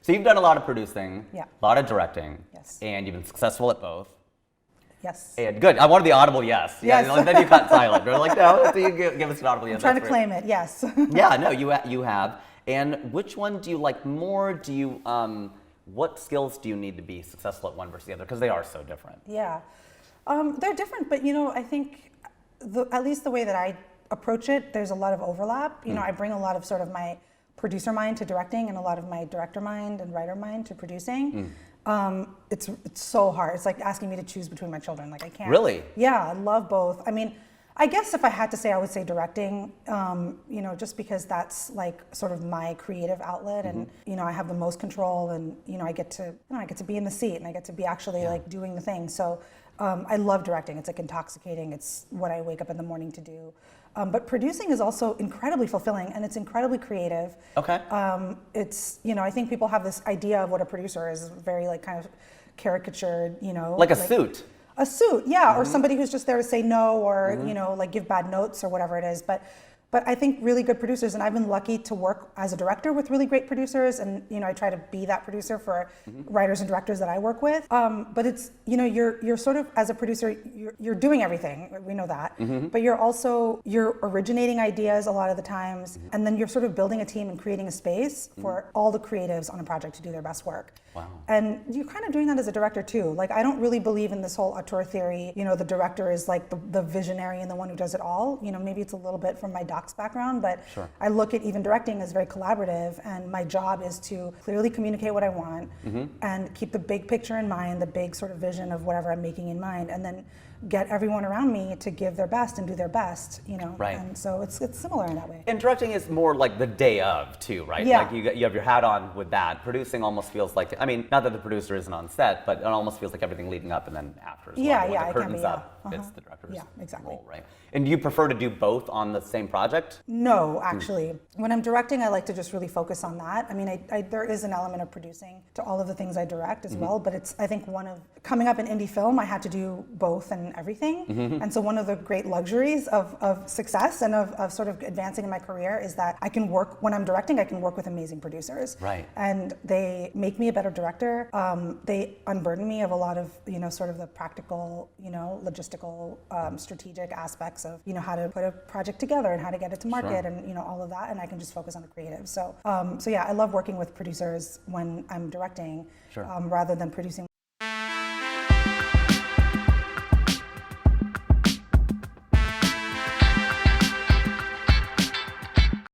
So you've done a lot of producing, Yeah. a lot of directing, Yes. and you've been successful at both. Yes. And good. I wanted the audible yes. Yes. Yeah, then you got silent. They're like, no, so you give us an audible yes. I'm trying to claim it, yes. Yeah, no, you have. And which one do you like more? Do you what skills do you need to be successful at one versus the other? Because they are so different. Yeah. They're different, but I think at least the way that I approach it, there's a lot of overlap. I bring a lot of sort of my producer mind to directing and a lot of my director mind and writer mind to producing. It's so hard. It's like asking me to choose between my children. Like I can't. Really? Yeah, I love both. I mean, I guess if I had to say, I would say directing, just because that's like sort of my creative outlet and, I have the most control and, I get to be in the seat and I get to be actually like doing the thing. So I love directing. It's like intoxicating. It's what I wake up in the morning to do. But producing is also incredibly fulfilling and it's incredibly creative. Okay. It's, I think people have this idea of what a producer is, very like kind of caricatured, Like a suit. A suit, yeah, or somebody who's just there to say no or, like give bad notes or whatever it is. But I think really good producers, and I've been lucky to work as a director with really great producers, and I try to be that producer for writers and directors that I work with. But it's you're sort of as a producer, you're doing everything. We know that, but you're originating ideas a lot of the times, and then you're sort of building a team and creating a space for all the creatives on a project to do their best work. Wow. And you're kind of doing that as a director too. Like I don't really believe in this whole auteur theory. The director is like the visionary and the one who does it all. Maybe it's a little bit from my docs background, but sure. I look at even directing as very collaborative, and my job is to clearly communicate what I want and keep the big picture in mind, the big sort of vision of whatever I'm making in mind, and then get everyone around me to give their best and do their best, Right. And so it's similar in that way. And directing is more like the day of too, right? Yeah. Like you have your hat on with that. Producing almost feels like, not that the producer isn't on set, but it almost feels like everything leading up and then after as well. Yeah, When yeah, the it can curtain's be, up, yeah. it's the director's exactly. role, right? And do you prefer to do both on the same project? No, actually. When I'm directing, I like to just really focus on that. There is an element of producing to all of the things I direct as well, but it's, I think, coming up in indie film, I had to do both and everything. And so one of the great luxuries of success and of sort of advancing in my career is that I can work, when I'm directing, I can work with amazing producers. Right. And they make me a better director. They unburden me of a lot of, sort of the practical, logistical, strategic aspects of, how to put a project together and how to get it to market and, all of that. And I can just focus on the creative. So yeah, I love working with producers when I'm directing rather than producing